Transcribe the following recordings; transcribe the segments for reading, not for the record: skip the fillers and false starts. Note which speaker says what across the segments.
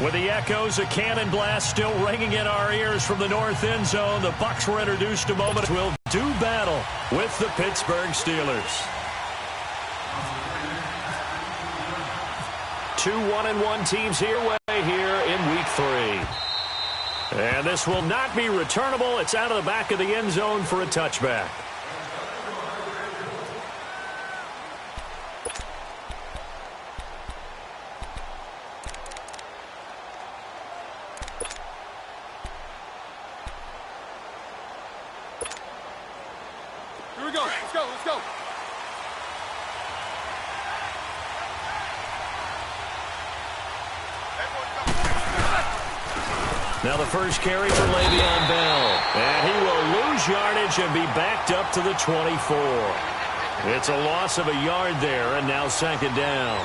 Speaker 1: With the echoes of cannon blast still ringing in our ears from the north end zone, the Bucs were introduced a moment ago. Will do battle with the Pittsburgh Steelers. 2 1-1 teams here in Week 3. And this will not be returnable. It's out of the back of the end zone for a touchback.
Speaker 2: Here we go. Let's go. Let's go.
Speaker 1: Now the first carry for Le'Veon Bell. And he will lose yardage and be backed up to the 24. It's a loss of a yard there, and now second down.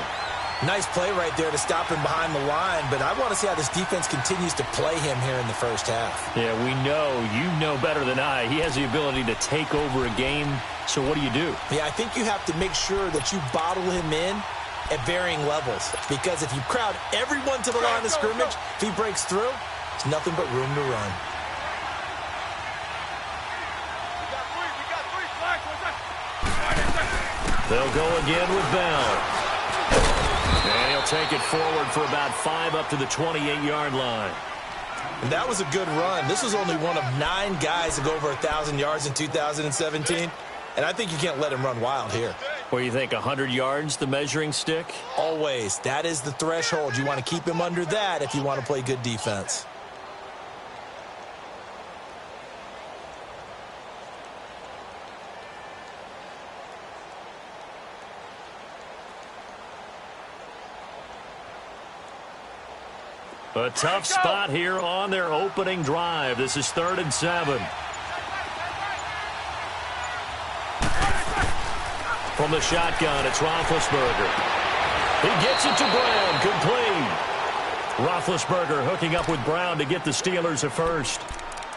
Speaker 3: Nice play right there to stop him behind the line, but I want to see how this defense continues to play him here in the first half.
Speaker 1: Yeah, we know. You know better than I. He has the ability to take over a game, so what do you do?
Speaker 3: Yeah, I think you have to make sure that you bottle him in at varying levels, because if you crowd everyone to the line of scrimmage, if he breaks through, it's nothing but room to run.
Speaker 1: They'll go again with Bell. And he'll take it forward for about 5 up to the 28-yard line.
Speaker 3: And that was a good run. This was only one of 9 guys to go over 1,000 yards in 2017. And I think you can't let him run wild here.
Speaker 1: What do you think, 100 yards, the measuring stick?
Speaker 3: Always. That is the threshold. You want to keep him under that if you want to play good defense.
Speaker 1: A tough spot here on their opening drive. This is 3rd and 7. From the shotgun, it's Roethlisberger. He gets it to Brown, complete. Roethlisberger hooking up with Brown to get the Steelers a first.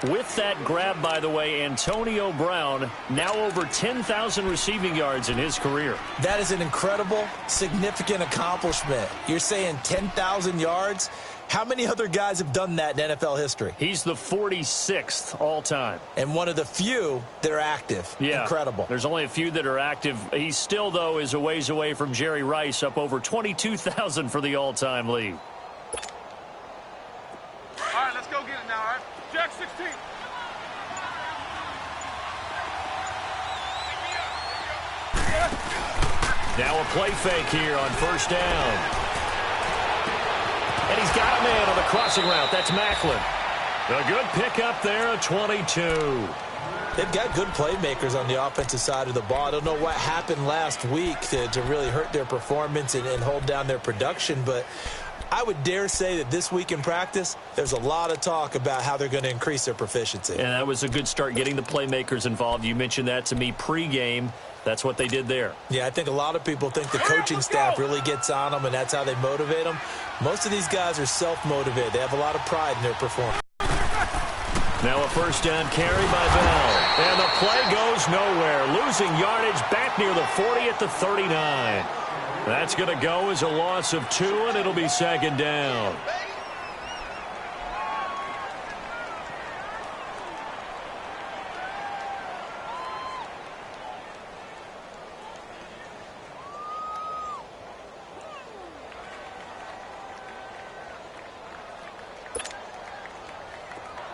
Speaker 1: With that grab, by the way, Antonio Brown now over 10,000 receiving yards in his career.
Speaker 3: That is an incredible, significant accomplishment. You're saying 10,000 yards? How many other guys have done that in NFL history?
Speaker 1: He's the 46th all-time.
Speaker 3: And one of the few that are active.
Speaker 1: Yeah.
Speaker 3: Incredible.
Speaker 1: There's only a few that are active. He still, though, is a ways away from Jerry Rice, up over 22,000 for the all-time lead.
Speaker 2: All right, let's go get it now, all right? Jack 16.
Speaker 1: Now a play fake here on first down. And he's got a man on the crossing route. That's Macklin. A good pickup there, a 22.
Speaker 3: They've got good playmakers on the offensive side of the ball. I don't know what happened last week to really hurt their performance and hold down their production, but I would dare say that this week in practice, there's a lot of talk about how they're going to increase their proficiency.
Speaker 1: And that was a good start, getting the playmakers involved. You mentioned that to me pregame. That's what they did there.
Speaker 3: Yeah, I think a lot of people think the coaching staff really gets on them, and that's how they motivate them. Most of these guys are self-motivated. They have a lot of pride in their performance.
Speaker 1: Now a first down carry by Bell. And the play goes nowhere. Losing yardage back near the 40 at the 39. That's going to go as a loss of 2, and it'll be second down.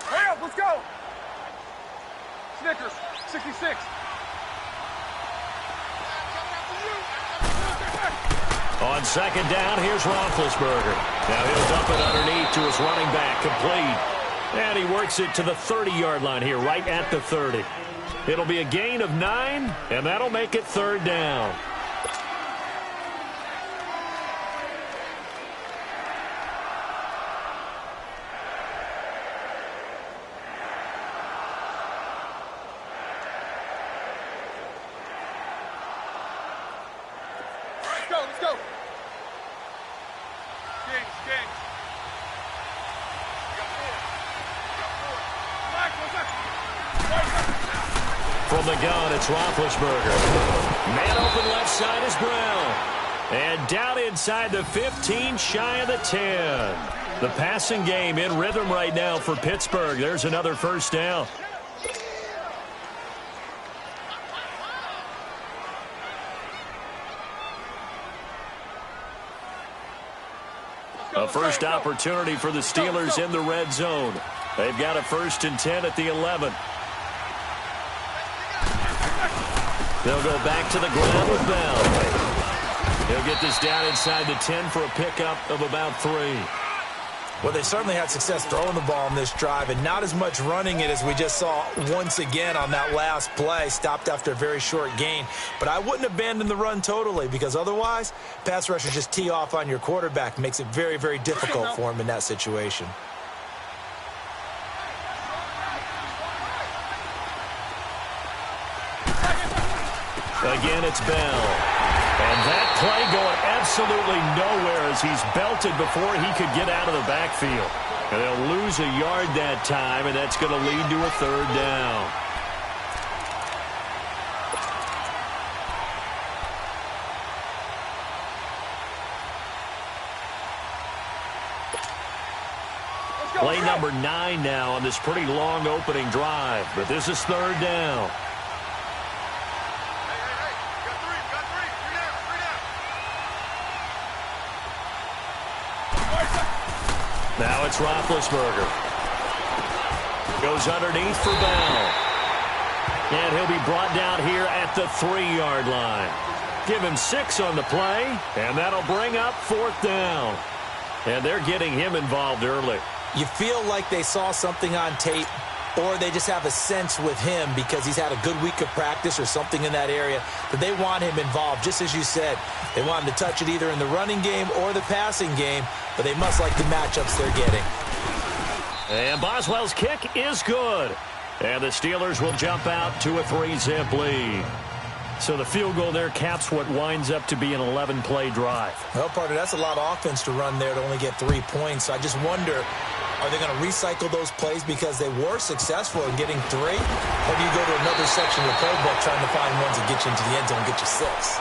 Speaker 2: Hurry up, let's go. Snickers, 66.
Speaker 1: On second down, here's Roethlisberger. Now he'll dump it underneath to his running back, complete. And he works it to the 30-yard line here, right at the 30. It'll be a gain of 9, and that'll make it third down.
Speaker 2: Let's go. Kings.
Speaker 1: From the gun, it's Roethlisberger. Man open left side is Brown. And down inside the 15, shy of the 10. The passing game in rhythm right now for Pittsburgh. There's another first down. A first opportunity for the Steelers in the red zone. They've got a 1st and 10 at the 11. They'll go back to the ground with Bell. He'll get this down inside the 10 for a pickup of about 3.
Speaker 3: Well, they certainly had success throwing the ball on this drive, and not as much running it as we just saw once again on that last play. Stopped after a very short gain. But I wouldn't abandon the run totally, because otherwise, pass rushers just tee off on your quarterback. Makes it very, very difficult for him in that situation.
Speaker 1: Again, it's Bell. And that play going absolutely nowhere as he's belted before he could get out of the backfield. And they'll lose a yard that time, and that's going to lead to a 3rd down. Play number 9 now on this pretty long opening drive. But this is 3rd down. Now it's Roethlisberger. Goes underneath for Bell. And he'll be brought down here at the 3-yard line. Give him 6 on the play, and that'll bring up 4th down. And they're getting him involved early.
Speaker 3: You feel like they saw something on tape, or they just have a sense with him because he's had a good week of practice or something in that area that they want him involved. Just as you said, they want him to touch it either in the running game or the passing game, but they must like the matchups they're getting.
Speaker 1: And Boswell's kick is good. And the Steelers will jump out to a 3-zip lead. So the field goal there caps what winds up to be an 11-play drive.
Speaker 3: Well, partner, that's a lot of offense to run there to only get 3 points. So I just wonder, are they going to recycle those plays because they were successful in getting 3? Or do you go to another section of the playbook trying to find ones that get you into the end zone and get you 6?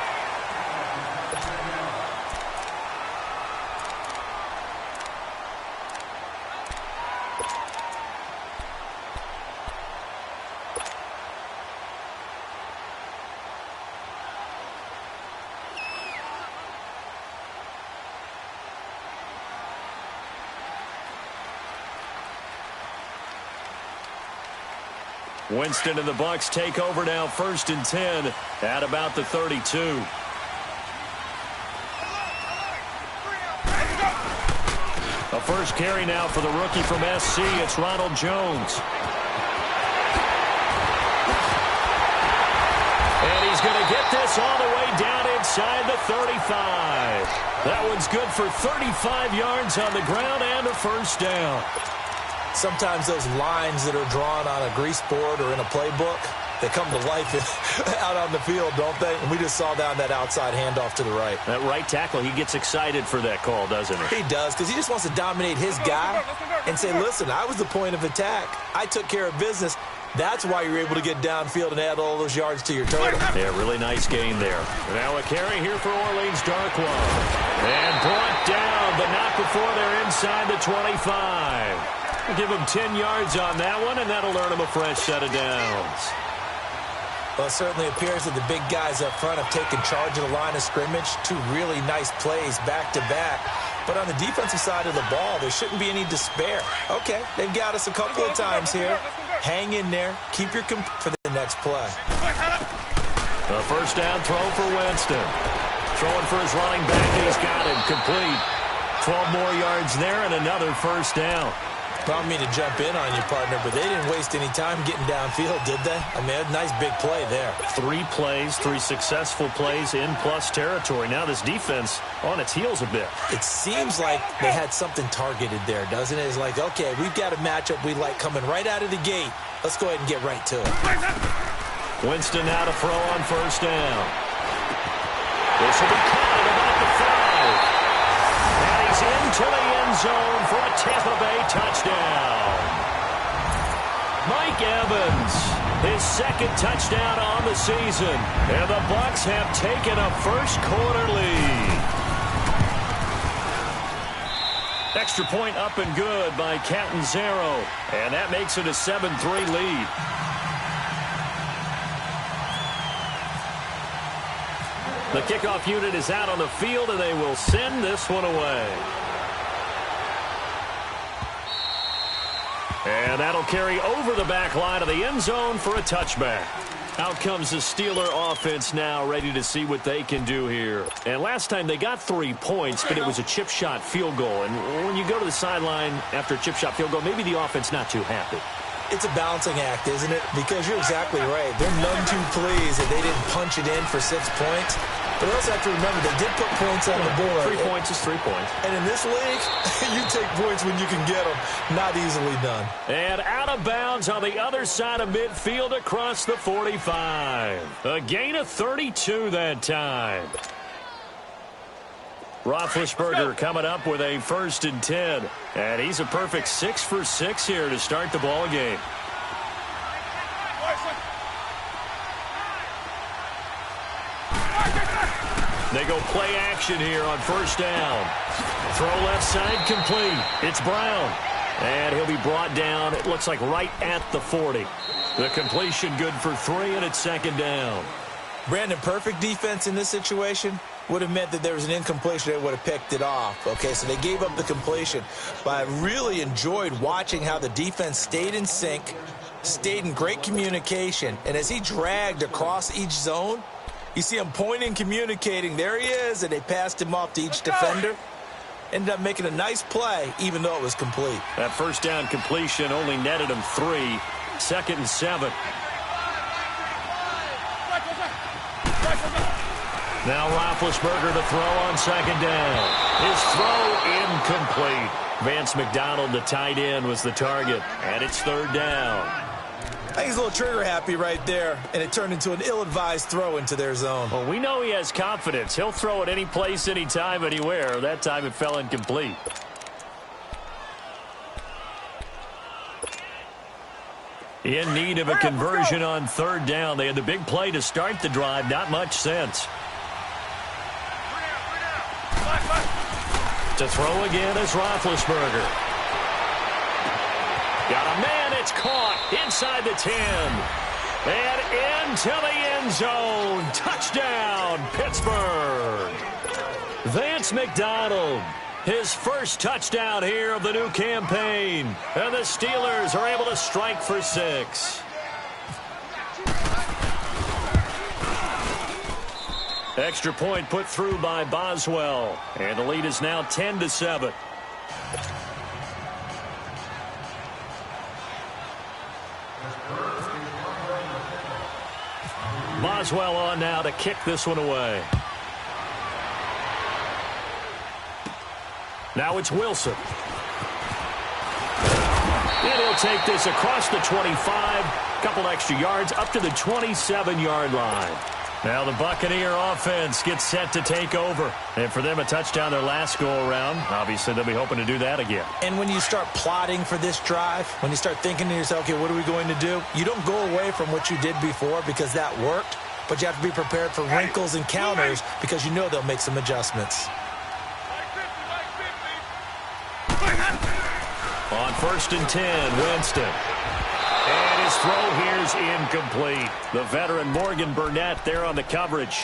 Speaker 1: Winston and the Bucs take over now, 1st and 10 at about the 32. A first carry now for the rookie from SC. It's Ronald Jones. And he's going to get this all the way down inside the 35. That one's good for 35 yards on the ground and a 1st down.
Speaker 3: Sometimes those lines that are drawn on a grease board or in a playbook, they come to life out on the field, don't they? And we just saw down that outside handoff to the right.
Speaker 1: That right tackle, he gets excited for that call, doesn't he?
Speaker 3: He does, because he just wants to dominate his guy and say, listen, I was the point of attack. I took care of business. That's why you're able to get downfield and add all those yards to your total.
Speaker 1: Yeah, really nice gain there. Now a carry here for Orleans Darkwa. And brought down, but not before they're inside the 25. We'll give him 10 yards on that one, and that'll earn him a fresh set of downs.
Speaker 3: Well, it certainly appears that the big guys up front have taken charge of the line of scrimmage. 2 really nice plays back-to-back. But on the defensive side of the ball, there shouldn't be any despair. Okay, they've got us a couple of times here. Hang in there. Keep your for the next play.
Speaker 1: A 1st down throw for Winston. Throwing for his running back, and he's got him complete. 12 more yards there and another 1st down.
Speaker 3: I don't mean to jump in on you, partner, but they didn't waste any time getting downfield, did they? I mean, a nice big play there.
Speaker 1: 3 plays, 3 successful plays in plus territory. Now this defense on its heels a bit.
Speaker 3: It seems like they had something targeted there, doesn't it? It's like, okay, we've got a matchup we like coming right out of the gate. Let's go ahead and get right to it.
Speaker 1: Winston now to throw on 1st down. This will be caught at about the 5. And he's into the end zone for a Tampa Bay touchdown. Mike Evans, his 2nd touchdown on the season. And the Bucs have taken a 1st quarter lead. Extra point up and good by Catanzaro. And that makes it a 7-3 lead. The kickoff unit is out on the field, and they will send this one away. And that'll carry over the back line of the end zone for a touchback. Out comes the Steeler offense now, ready to see what they can do here. And last time they got 3 points, but it was a chip shot field goal. And when you go to the sideline after a chip shot field goal, maybe the offense not too happy.
Speaker 3: It's a balancing act, isn't it? Because you're exactly right. They're none too pleased that they didn't punch it in for 6 points. But we also have to remember they did put points on the board.
Speaker 1: 3 points is 3 points. And
Speaker 3: in this league, you take points when you can get them. Not easily done.
Speaker 1: And out of bounds on the other side of midfield across the 45. A gain of 32 that time. Roethlisberger coming up with a 1st and 10. And he's a perfect 6 for 6 here to start the ball game. They go play action here on 1st down. Throw left side complete. It's Brown. And he'll be brought down, it looks like right at the 40. The completion good for 3, and it's 2nd down.
Speaker 3: Brandon, perfect defense in this situation would have meant that there was an incompletion. They would have picked it off. Okay, so they gave up the completion. But I really enjoyed watching how the defense stayed in sync, stayed in great communication. And as he dragged across each zone, you see him pointing, communicating. There he is, and they passed him off to each defender. Ended up making a nice play, even though it was complete.
Speaker 1: That 1st down completion only netted him 3. 2nd and 7. Now Roethlisberger to throw on 2nd down. His throw incomplete. Vance McDonald, the tight end, was the target, and it's 3rd down.
Speaker 3: I think he's a little trigger happy right there, and it turned into an ill-advised throw into their zone.
Speaker 1: Well, we know he has confidence. He'll throw it any place, anytime, anywhere. That time it fell incomplete. In need of a conversion on 3rd down. They had the big play to start the drive. Not much sense. To throw again is Roethlisberger. Got a man. It's caught inside the 10. And into the end zone. Touchdown, Pittsburgh. Vance McDonald. His 1st touchdown here of the new campaign. And the Steelers are able to strike for 6. Extra point put through by Boswell. And the lead is now 10-7. Boswell on now to kick this one away. Now it's Wilson. And he'll take this across the 25. Couple extra yards up to the 27-yard line. Now the Buccaneer offense gets set to take over. And for them, a touchdown their last go-around. Obviously, they'll be hoping to do that again.
Speaker 3: And when you start plotting for this drive, when you start thinking to yourself, okay, what are we going to do? You don't go away from what you did before because that worked. But you have to be prepared for wrinkles and counters because you know they'll make some adjustments.
Speaker 1: On 1st and 10, Winston. And his throw here's incomplete. The veteran Morgan Burnett there on the coverage.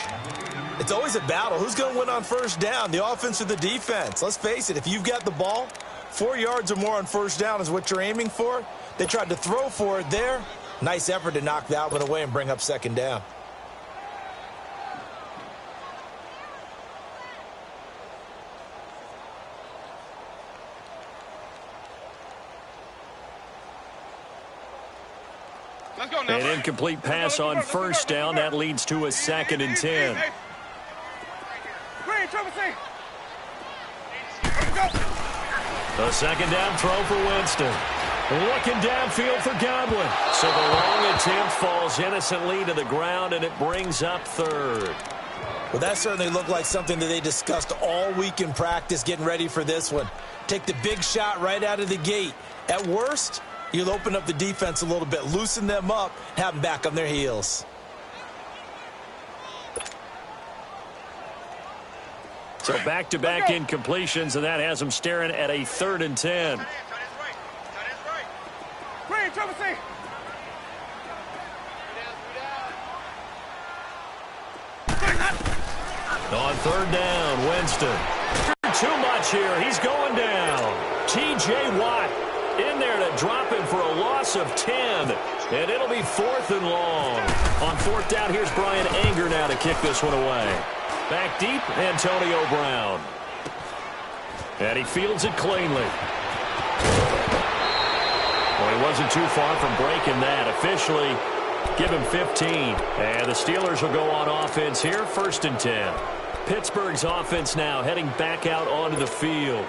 Speaker 3: It's always a battle. Who's going to win on 1st down, the offense or the defense? Let's face it, if you've got the ball, 4 yards or more on 1st down is what you're aiming for. They tried to throw for it there. Nice effort to knock that one away and bring up 2nd down.
Speaker 1: An incomplete pass on 1st down. That leads to a 2nd and 10. A 2nd down throw for Winston. Looking downfield for Godwin. So the long attempt falls innocently to the ground, and it brings up 3rd.
Speaker 3: Well, that certainly looked like something that they discussed all week in practice getting ready for this one. Take the big shot right out of the gate. At worst, you'll open up the defense a little bit, loosen them up, have them back on their heels.
Speaker 1: So back-to-back incompletions, and that has them staring at a 3rd and 10. On 3rd down, Winston. Too much here. He's going down. T.J. Watt in there to drop him for a loss of 10. And it'll be 4th and long. On 4th down, here's Brian Anger now to kick this one away. Back deep, Antonio Brown. And he fields it cleanly. Well, he wasn't too far from breaking that. Officially, give him 15. And the Steelers will go on offense here, 1st and 10. Pittsburgh's offense now heading back out onto the field.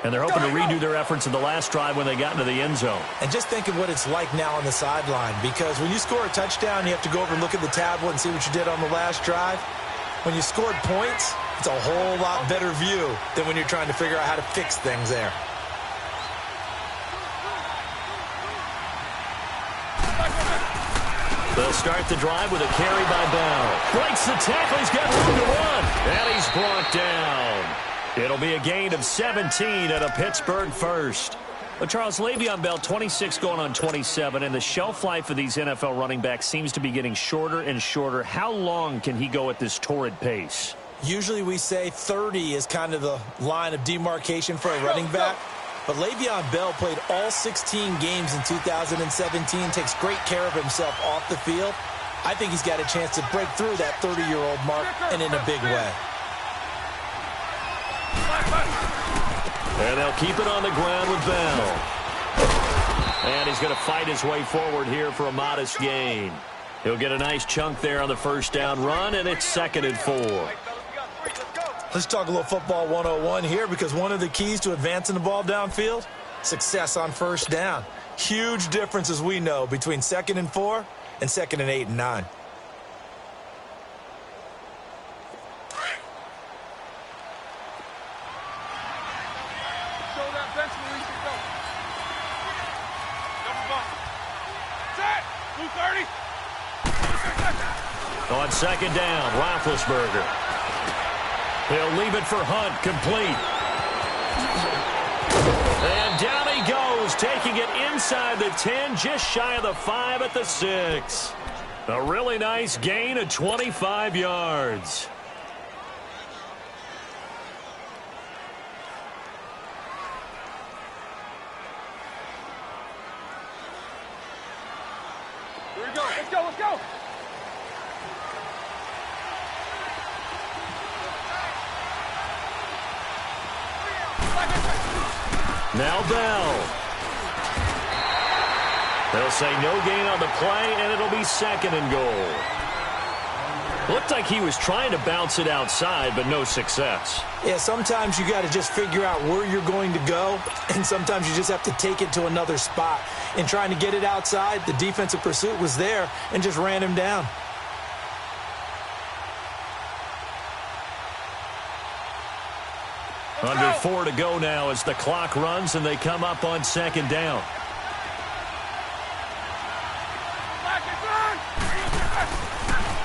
Speaker 1: And they're hoping to redo their efforts in the last drive when they got into the end zone.
Speaker 3: And just think of what it's like now on the sideline, because when you score a touchdown, you have to go over and look at the tablet and see what you did on the last drive. When you scored points, it's a whole lot better view than when you're trying to figure out how to fix things there.
Speaker 1: They'll start the drive with a carry by Bell. Breaks the tackle. He's got room to run. And he's brought down. It'll be a gain of 17 at a Pittsburgh first. Well, Charles, Le'Veon Bell, 26 going on 27, and the shelf life of these NFL running backs seems to be getting shorter and shorter. How long can he go at this torrid pace?
Speaker 3: Usually we say 30 is kind of the line of demarcation for a running back. But Le'Veon Bell played all 16 games in 2017, takes great care of himself off the field. I think he's got a chance to break through that 30-year-old mark, and in a big way.
Speaker 1: And they'll keep it on the ground with Bell. And he's going to fight his way forward here for a modest gain. He'll get a nice chunk there on the 1st down run, and it's 2nd and 4.
Speaker 3: Let's talk a little football 101 here, because one of the keys to advancing the ball downfield, success on 1st down. Huge difference, as we know, between 2nd and 4 and 2nd and 8 and 9.
Speaker 1: On 2nd down, Roethlisberger. He'll leave it for Hunt, complete. And down he goes, taking it inside the 10, just shy of the 5 at the 6. A really nice gain of 25 yards.
Speaker 2: Here we go. Let's go. Let's go.
Speaker 1: Now Bell. They'll say no gain on the play, and it'll be 2nd and goal. Looked like he was trying to bounce it outside, but no success.
Speaker 3: Yeah, sometimes you got to just figure out where you're going to go, and sometimes you just have to take it to another spot. In trying to get it outside, the defensive pursuit was there and just ran him down.
Speaker 1: Under 4 to go now as the clock runs, and they come up on 2nd down.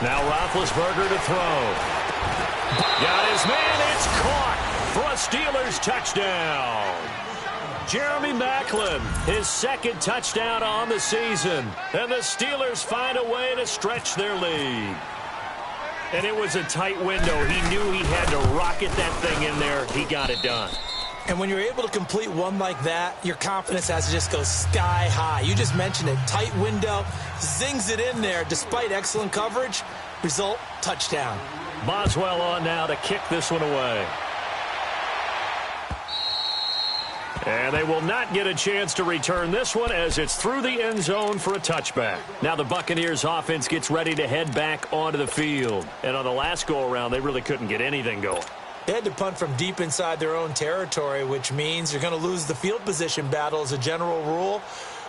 Speaker 1: Now Roethlisberger to throw. Got his man. It's caught for a Steelers touchdown. Jeremy Maclin, his 2nd touchdown on the season. And the Steelers find a way to stretch their lead. And it was a tight window. He knew he had to rocket that thing in there. He got it done.
Speaker 3: And when you're able to complete one like that, your confidence has to just go sky high. You just mentioned it. Tight window, zings it in there despite excellent coverage. Result, touchdown.
Speaker 1: Boswell on now to kick this one away. And they will not get a chance to return this one as it's through the end zone for a touchback. Now the Buccaneers offense gets ready to head back onto the field. And on the last go-around, they really couldn't get anything going.
Speaker 3: They had to punt from deep inside their own territory, which means you're going to lose the field position battle as a general rule.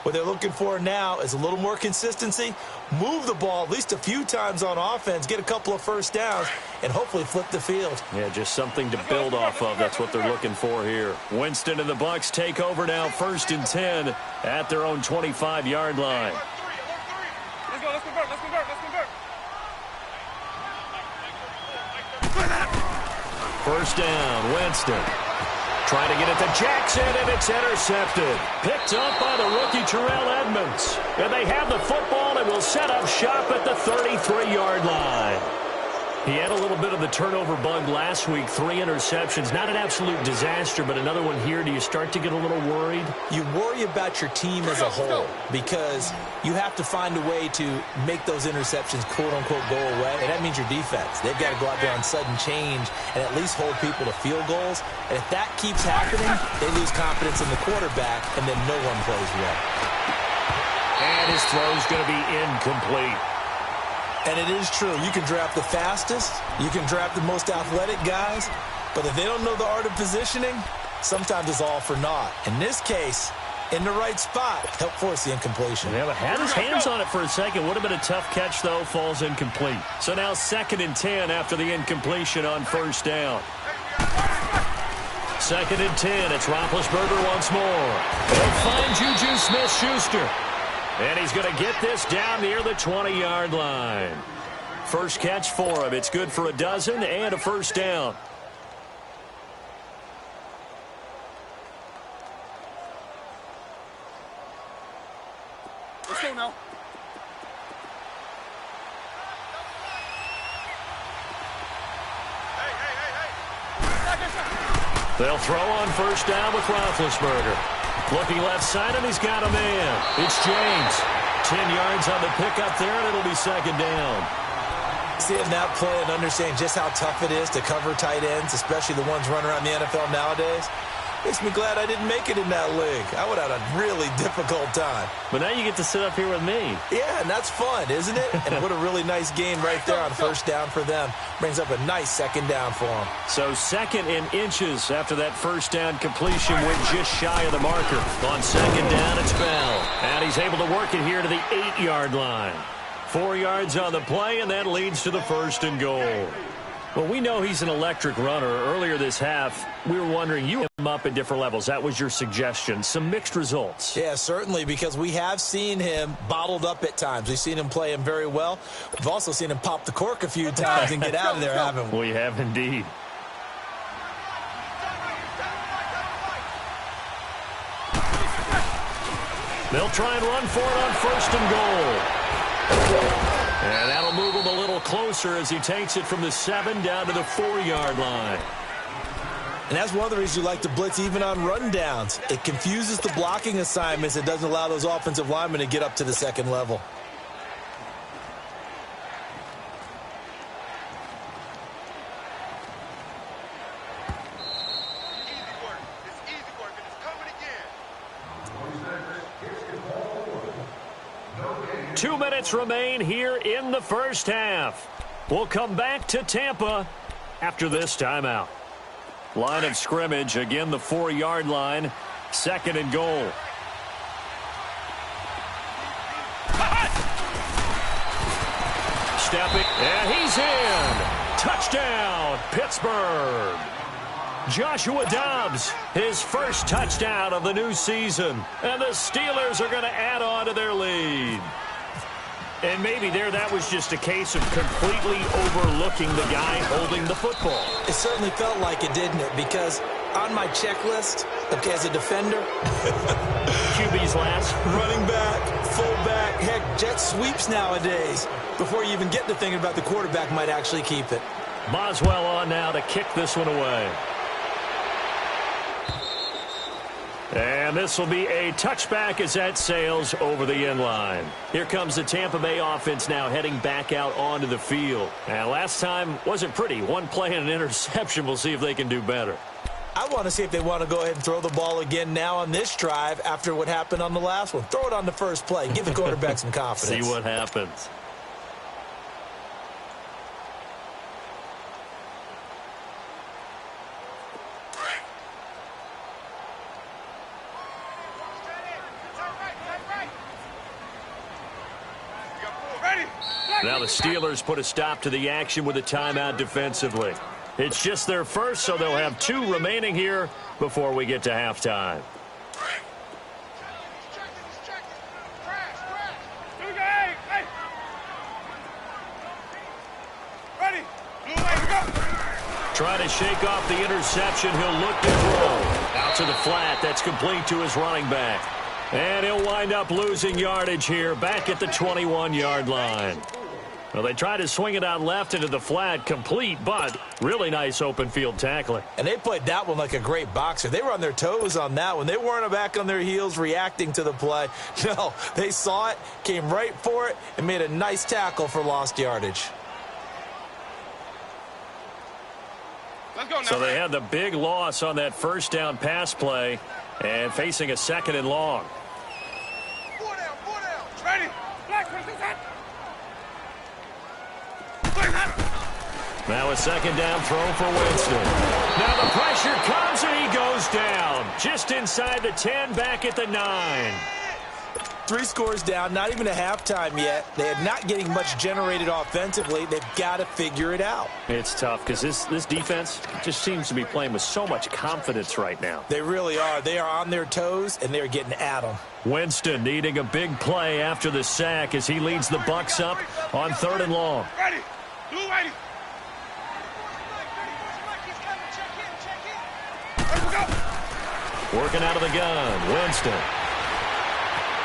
Speaker 3: What they're looking for now is a little more consistency, move the ball at least a few times on offense, get a couple of 1st downs, and hopefully flip the field.
Speaker 1: Yeah, just something to build off of. That's what they're looking for here. Winston and the Bucs take over now, 1st and 10 at their own 25-yard line.
Speaker 2: Let's go. Let's convert. Let's convert.
Speaker 1: First down, Winston. Trying to get it to Jackson, and it's intercepted. Picked up by the rookie Terrell Edmonds. And they have the football and will set up shop at the 33-yard line. He had a little bit of the turnover bug last week, 3 interceptions. Not an absolute disaster, but another one here. Do you start to get a little worried?
Speaker 3: You worry about your team as a whole because you have to find a way to make those interceptions, quote-unquote, go away, and that means your defense. They've got to go out there on sudden change and at least hold people to field goals. And if that keeps happening, they lose confidence in the quarterback, and then no one plays well.
Speaker 1: And his throw's going to be incomplete.
Speaker 3: And it is true. You can draft the fastest. You can draft the most athletic guys. But if they don't know the art of positioning, sometimes it's all for naught. In this case, in the right spot, help force the incompletion.
Speaker 1: Yeah, but had his hands on it for a second. Would have been a tough catch, though. Falls incomplete. So now 2nd and 10 after the incompletion on first down. 2nd and 10. It's Roethlisberger once more. They'll find Juju Smith-Schuster. And he's going to get this down near the 20-yard line. First catch for him. It's good for a dozen and a first down.
Speaker 2: Let's go now.
Speaker 1: They'll throw on first down with Roethlisberger. Looking left side, and he's got a man. It's James. 10 yards on the pickup there, and it'll be 2nd down.
Speaker 3: Seeing that play and understanding just how tough it is to cover tight ends, especially the ones running around the NFL nowadays, makes me glad I didn't make it in that league. I would have had a really difficult time.
Speaker 1: But now you get to sit up here with me.
Speaker 3: Yeah, and that's fun, isn't it? And what a really nice game right there on first down for them. Brings up a nice 2nd down for them.
Speaker 1: So 2nd and inches after that first down completion went just shy of the marker. On 2nd down, it's Bell. And he's able to work it here to the 8-yard line. 4 yards on the play, and that leads to the 1st and goal. Well, we know he's an electric runner. Earlier this half, we were wondering, you him up at different levels. That was your suggestion. Some mixed results.
Speaker 3: Yeah, certainly, because we have seen him bottled up at times. We've seen him play him very well. We've also seen him pop the cork a few times and get out of there, haven't we?
Speaker 1: We have indeed. They'll try and run for it on 1st and goal. And that'll move him a little closer as he takes it from the 7 down to the 4-yard line.
Speaker 3: And that's one of the reasons you like to blitz even on rundowns. It confuses the blocking assignments. It doesn't allow those offensive linemen to get up to the 2nd level.
Speaker 2: Easy work. It's easy work, and it's coming again.
Speaker 1: 2 minutes remain here in the first half. We'll come back to Tampa after this timeout. Line of scrimmage, again the 4-yard line, 2nd and goal. Stepping, and he's in. Touchdown, Pittsburgh. Joshua Dobbs, his first touchdown of the new season. And the Steelers are going to add on to their lead. And maybe that was just a case of completely overlooking the guy holding the football.
Speaker 3: It certainly felt like it, didn't it? Because on my checklist, okay, as a defender,
Speaker 1: QB's last.
Speaker 3: running back, fullback, heck, jet sweeps nowadays. Before you even get to thinking about the quarterback might actually keep it.
Speaker 1: Boswell on now to kick this one away. And this will be a touchback as that sails over the end line. Here comes the Tampa Bay offense now heading back out onto the field. And last time wasn't pretty. One play and an interception. We'll see if they can do better.
Speaker 3: I want to see if they want to go ahead and throw the ball again now on this drive after what happened on the last one. Throw it on the first play. Give the quarterback some confidence.
Speaker 1: See what happens. Now the Steelers put a stop to the action with a timeout defensively. It's just their first, so they'll have 2 remaining here before we get to halftime. Trying to shake off the interception. He'll look to throw. Out to the flat. That's complete to his running back. And he'll wind up losing yardage here back at the 21-yard line. Well, they tried to swing it out left into the flat, complete, but really nice open field tackling.
Speaker 3: And they played that one like a great boxer. They were on their toes on that one. They weren't back on their heels reacting to the play. No, they saw it, came right for it, and made a nice tackle for lost yardage.
Speaker 2: Let's go now.
Speaker 1: So they had the big loss on that first down pass play and facing a 2nd and long.
Speaker 2: 4 down. Ready. Black, what is that?
Speaker 1: Now a 2nd down throw for Winston. Now the pressure comes and he goes down. Just inside the 10, back at the 9.
Speaker 3: 3 scores down, not even a halftime yet. They are not getting much generated offensively. They've got to figure it out.
Speaker 1: It's tough because this defense just seems to be playing with so much confidence right now.
Speaker 3: They really are. They are on their toes, and they're getting at them.
Speaker 1: Winston needing a big play after the sack as he leads the Bucs up on 3rd and long.
Speaker 2: Ready. Blue ready.
Speaker 1: Working out of the gun, Winston.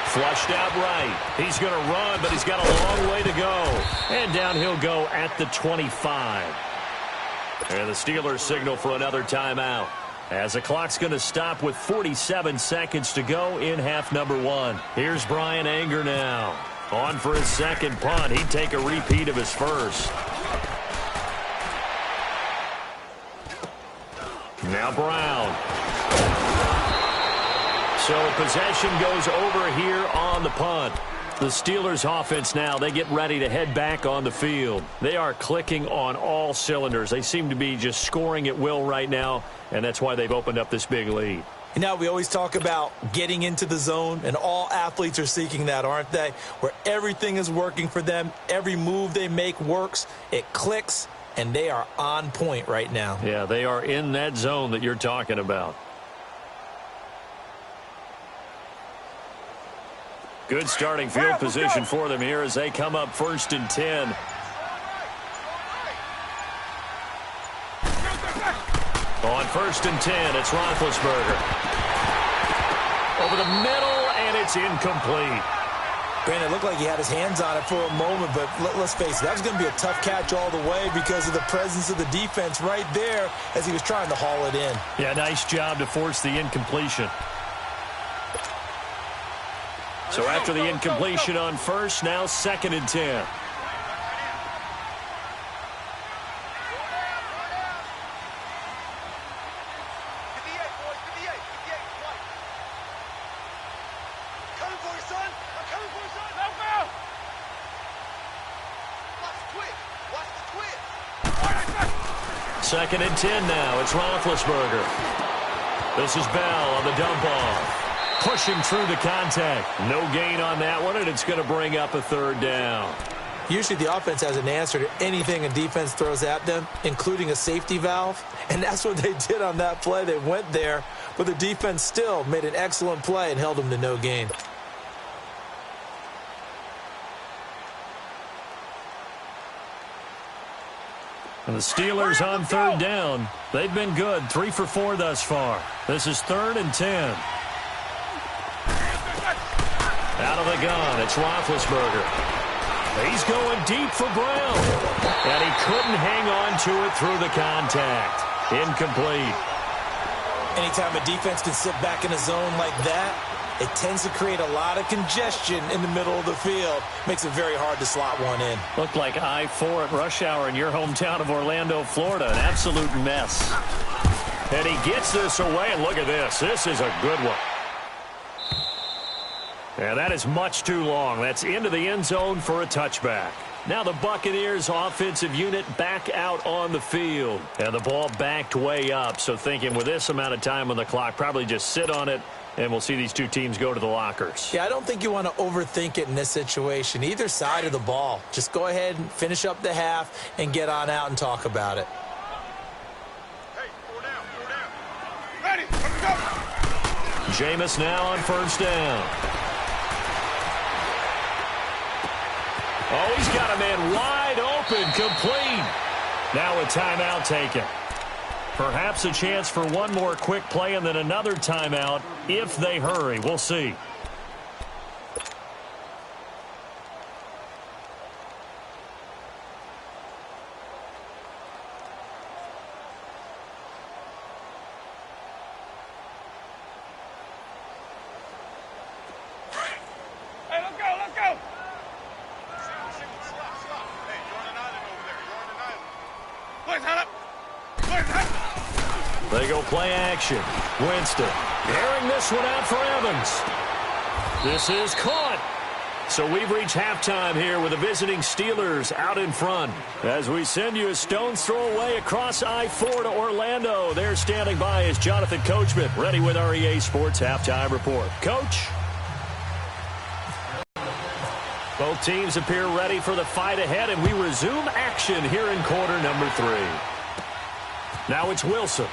Speaker 1: Flushed out right. He's going to run, but he's got a long way to go. And down he'll go at the 25. And the Steelers signal for another timeout, as the clock's going to stop with 47 seconds to go in half number 1. Here's Brian Anger now. On for his 2nd punt. He'd take a repeat of his first. Now Brown. So possession goes over here on the punt. The Steelers offense now, they get ready to head back on the field. They are clicking on all cylinders. They seem to be just scoring at will right now, and that's why they've opened up this big lead.
Speaker 3: You know, we always talk about getting into the zone, and all athletes are seeking that, aren't they? Where everything is working for them, every move they make works, it clicks, and they are on point right now.
Speaker 1: Yeah, they are in that zone that you're talking about. Good starting field position for them here as they come up 1st and 10. On 1st and 10, it's Roethlisberger. Over the middle, and it's incomplete.
Speaker 3: Brandon, it looked like he had his hands on it for a moment, but let's face it, that was going to be a tough catch all the way because of the presence of the defense right there as he was trying to haul it in.
Speaker 1: Yeah, nice job to force the incompletion. So after the incompletion on 1st, now 2nd and 10. Second and 10 now. It's Roethlisberger. This is Bell on the dump off. Pushing through the contact. No gain on that one, and it's going to bring up a 3rd down.
Speaker 3: Usually the offense has an answer to anything a defense throws at them, including a safety valve. And that's what they did on that play. They went there, but the defense still made an excellent play and held them to no gain.
Speaker 1: And the Steelers on 3rd down. They've been good. 3 for 4 thus far. This is 3rd and 10. Out of the gun, it's Roethlisberger. He's going deep for Brown. And he couldn't hang on to it through the contact. Incomplete.
Speaker 3: Anytime a defense can sit back in a zone like that, it tends to create a lot of congestion in the middle of the field. Makes it very hard to slot one in.
Speaker 1: Looked like I-4 at rush hour in your hometown of Orlando, Florida. An absolute mess. And he gets this away, and look at this. This is a good one. And that is much too long. That's into the end zone for a touchback. Now the Buccaneers offensive unit back out on the field. And the ball backed way up. So thinking with this amount of time on the clock, probably just sit on it, and we'll see these two teams go to the lockers.
Speaker 3: Yeah, I don't think you want to overthink it in this situation. Either side of the ball. Just go ahead and finish up the half and get on out and talk about it.
Speaker 2: Hey, 4 down. Ready, let's go.
Speaker 1: Jameis now on 1st down. Oh, he's got a man wide open, complete. Now a timeout taken. Perhaps a chance for one more quick play and then another timeout if they hurry. We'll see. They go play action. Winston airing this one out for Evans. This is caught. So we've reached halftime here with the visiting Steelers out in front. As we send you a stone's throw away across I-4 to Orlando. There standing by is Jonathan Coachman, ready with our EA Sports Halftime Report. Coach? Both teams appear ready for the fight ahead, and we resume action here in quarter number 3. Now it's Wilson.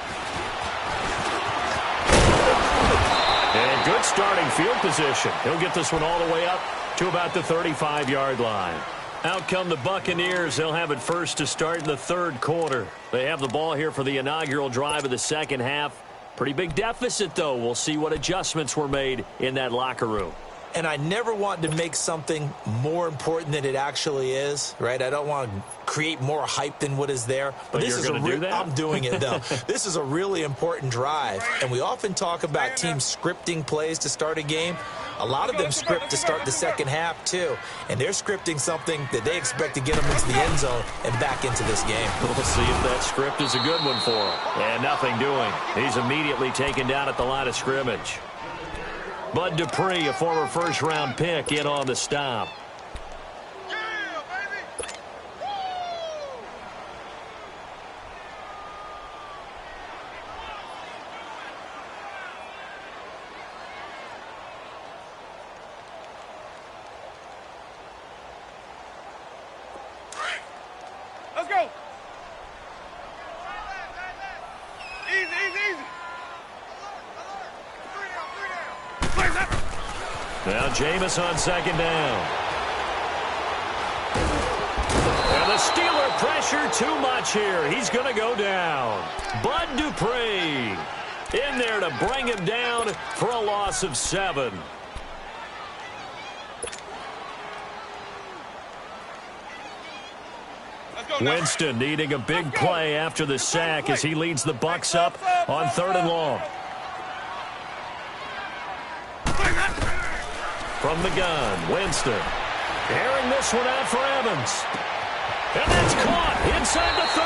Speaker 1: And good starting field position. He'll get this one all the way up to about the 35-yard line. Out come the Buccaneers. They'll have it first to start in the third quarter. They have the ball here for the inaugural drive of the second half. Pretty big deficit, though. We'll see what adjustments were made in that locker room.
Speaker 3: And I never want to make something more important than it actually is, right? I don't want to create more hype than what is there.
Speaker 1: But this is do that?
Speaker 3: I'm doing it, though. This is a really important drive. And we often talk about teams scripting plays to start a game. A lot of them script to start the second half, too. And they're scripting something that they expect to get them into the end zone and back into this game.
Speaker 1: We'll see if that script is a good one for him. And nothing doing. He's immediately taken down at the line of scrimmage. Bud Dupree, a former first-round pick, in on the stop.
Speaker 2: Let's go. Easy, easy, easy.
Speaker 1: Now Jameis on second down. And the Steeler pressure too much here. He's going to go down. Bud Dupree in there to bring him down for a loss of 7. Winston needing a big play after the sack as he leads the Bucs up on 3rd and long. From the gun, Winston airing this one out for Evans. And that's caught inside the 30.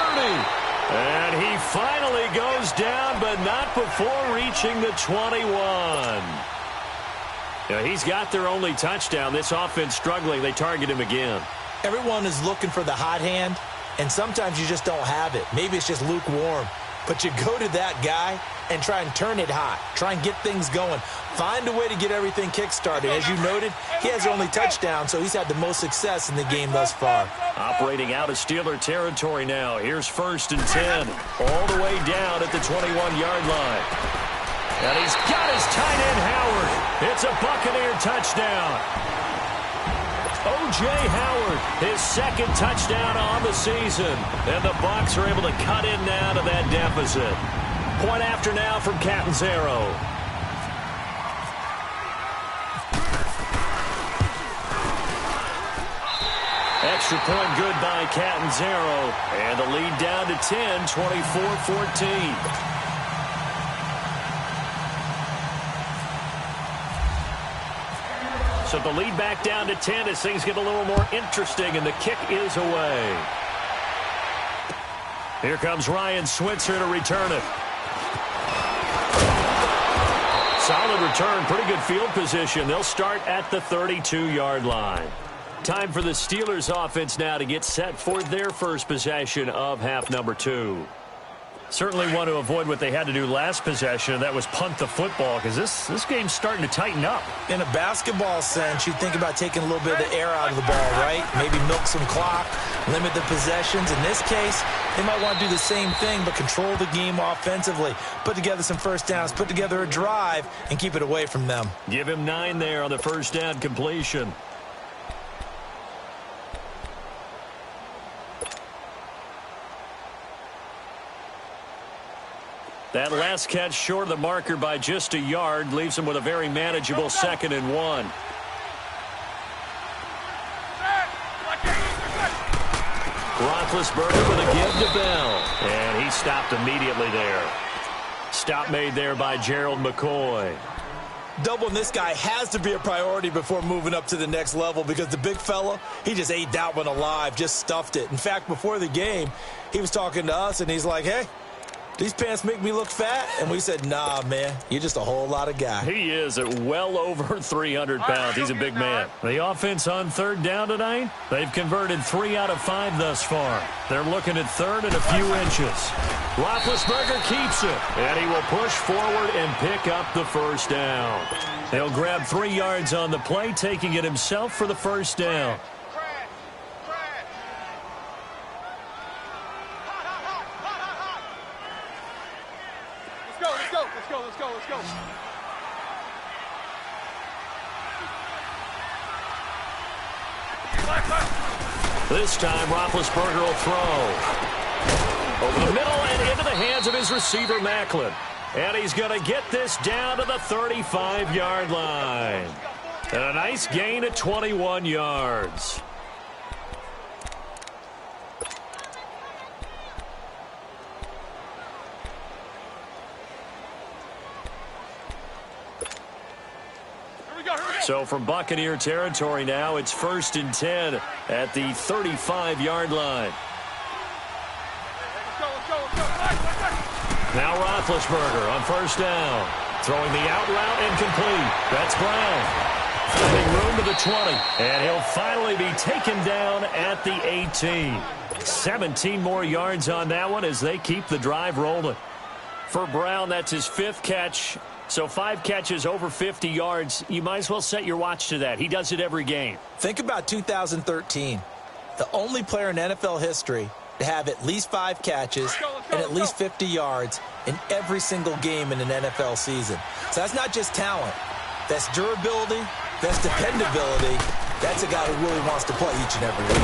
Speaker 1: And he finally goes down, but not before reaching the 21. Now, he's got their only touchdown. This offense struggling. They target him again.
Speaker 3: Everyone is looking for the hot hand, and sometimes you just don't have it. Maybe it's just lukewarm. But you go to that guy and try and turn it hot. Try and get things going. Find a way to get everything kick-started. As you noted, he has only touchdown, so he's had the most success in the game thus far.
Speaker 1: Operating out of Steeler territory now. Here's 1st and 10. All the way down at the 21-yard line. And he's got his tight end, Howard. It's a Buccaneer touchdown. O.J. Howard, his 2nd touchdown on the season. And the Bucs are able to cut in now to that deficit. Point after now from Catanzaro. Extra point good by Catanzaro. And the lead down to 10, 24-14. So the lead back down to 10 as things get a little more interesting, and the kick is away. Here comes Ryan Switzer to return it. Solid return, pretty good field position. They'll start at the 32-yard line. Time for the Steelers offense now to get set for their first possession of half number 2. Certainly want to avoid what they had to do last possession, and that was punt the football, because this game's starting to tighten up.
Speaker 3: In a basketball sense, you think about taking a little bit of the air out of the ball, right? Maybe milk some clock, limit the possessions. In this case, they might want to do the same thing, but control the game offensively. Put together some first downs, put together a drive, and keep it away from them.
Speaker 1: Give him 9 there on the first down completion. That last catch short of the marker by just a yard leaves him with a very manageable 2nd and 1. Roethlisberger with a give to Bell. And he stopped immediately there. Stop made there by Gerald McCoy.
Speaker 3: Doubling this guy has to be a priority before moving up to the next level because the big fella, he just ate that one alive, just stuffed it. In fact, before the game, he was talking to us, and he's like, hey, these pants make me look fat? And we said, nah, man, you're just a whole lot of guy.
Speaker 1: He is at well over 300 pounds. He's a big man. The offense on 3rd down tonight, they've converted 3 out of 5 thus far. They're looking at 3rd and a few inches. Roethlisberger keeps it, and he will push forward and pick up the 1st down. He'll grab 3 yards on the play, taking it himself for the 1st down.
Speaker 2: Let's go.
Speaker 1: This time, Roethlisberger will throw. Over the middle and into the hands of his receiver, Macklin. And he's going to get this down to the 35-yard line. And a nice gain at 21 yards. So from Buccaneer territory now, it's 1st and 10 at the 35-yard line.
Speaker 2: Let's go.
Speaker 1: Now Roethlisberger on 1st down. Throwing the out route incomplete. That's Brown. Finding room to the 20. And he'll finally be taken down at the 18. 17 more yards on that one as they keep the drive rolling. For Brown, that's his 5th catch. So 5 catches over 50 yards. You might as well set your watch to that. He does it every game.
Speaker 3: Think about 2013. The only player in NFL history to have at least 5 catches and at least 50 yards in every single game in an NFL season. So that's not just talent. That's durability. That's dependability. That's a guy who really wants to play each and every week.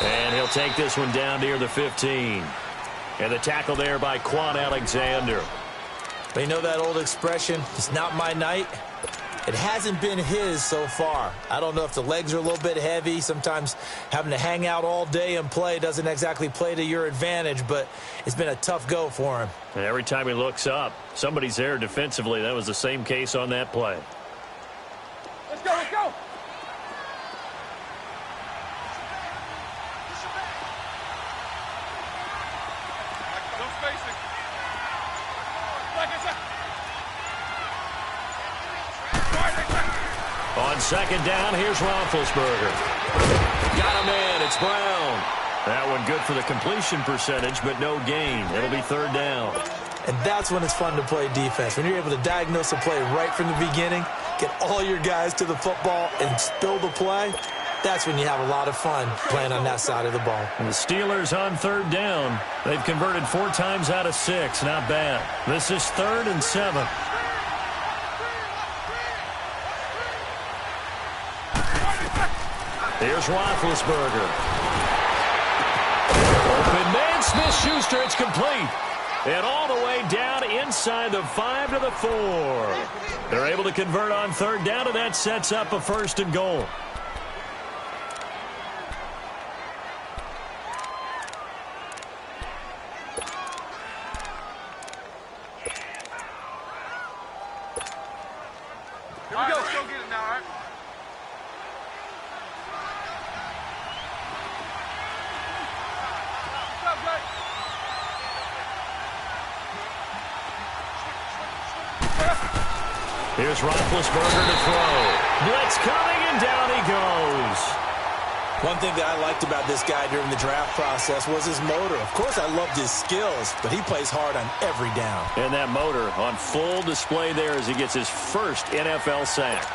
Speaker 1: And he'll take this one down near the 15. And the tackle there by Quan Alexander.
Speaker 3: But you know that old expression, it's not my night? It hasn't been his so far. I don't know if the legs are a little bit heavy. Sometimes having to hang out all day and play doesn't exactly play to your advantage, but it's been a tough go for him.
Speaker 1: And every time he looks up, somebody's there defensively. That was the same case on that play.
Speaker 2: Let's go.
Speaker 1: On 2nd down, here's Roethlisberger. Got a man. It's Brown. That one good for the completion percentage, but no gain. It'll be 3rd down.
Speaker 3: And that's when it's fun to play defense. When you're able to diagnose a play right from the beginning, get all your guys to the football and spill the play, that's when you have a lot of fun playing on that side of the ball.
Speaker 1: And the Steelers on 3rd down. They've converted 4 times out of 6. Not bad. This is 3rd and 7. Here's Roethlisberger. Open man, Smith-Schuster. It's complete. And all the way down inside the 5 to the 4. They're able to convert on 3rd down, and that sets up a 1st and goal.
Speaker 2: Here we go. Let's go get it now, all right?
Speaker 1: Here's Roethlisberger to throw. Blitz coming, and down he goes.
Speaker 3: One thing that I liked about this guy during the draft process was his motor. Of course, I loved his skills, but he plays hard on every down.
Speaker 1: And that motor on full display there as he gets his first NFL sack.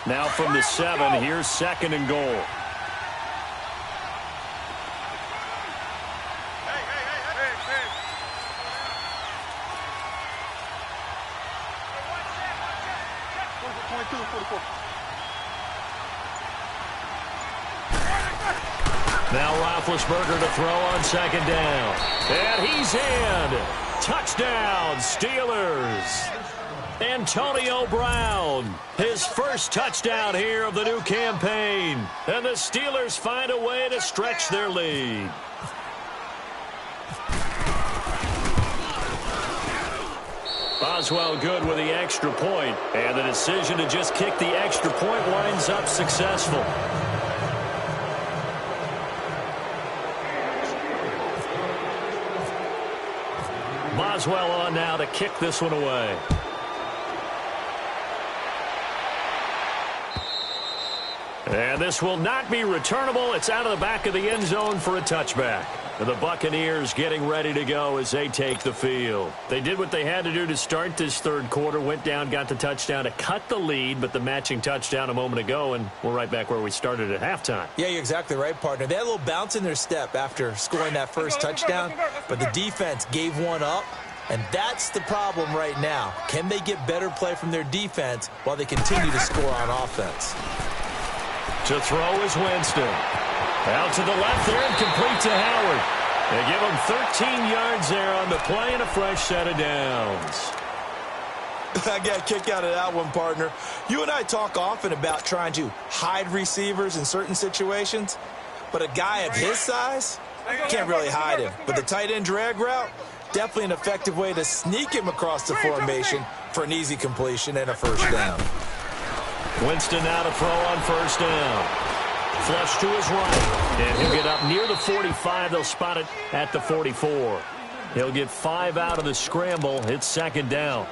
Speaker 1: Now from the 7, here's 2nd and goal. Now Roethlisberger to throw on second down. And he's in. Touchdown, Steelers. Antonio Brown, his first touchdown here of the new campaign. And the Steelers find a way to stretch their lead. Boswell good with the extra point, and the decision to just kick the extra point winds up successful. Boswell on now to kick this one away. And this will not be returnable. It's out of the back of the end zone for a touchback. And the Buccaneers getting ready to go as they take the field. They did what they had to do to start this third quarter, went down, got the touchdown to cut the lead, but the matching touchdown a moment ago, and we're right back where we started at halftime.
Speaker 3: Yeah, you're exactly right, partner. They had a little bounce in their step after scoring that first touchdown, but the defense gave one up, and that's the problem right now. Can they get better play from their defense while they continue to score on offense?
Speaker 1: To throw is Winston. Out to the left there and complete to Howard. They give him 13 yards there on the play and a fresh set of downs.
Speaker 3: I got a kick out of that one, partner. You and I talk often about trying to hide receivers in certain situations, but a guy of his size can't really hide him. But the tight end drag route, definitely an effective way to sneak him across the formation for an easy completion and a first down.
Speaker 1: Winston now to throw on first down. Flush to his right. And he'll get up near the 45. They'll spot it at the 44. He'll get 5 out of the scramble. It's second down.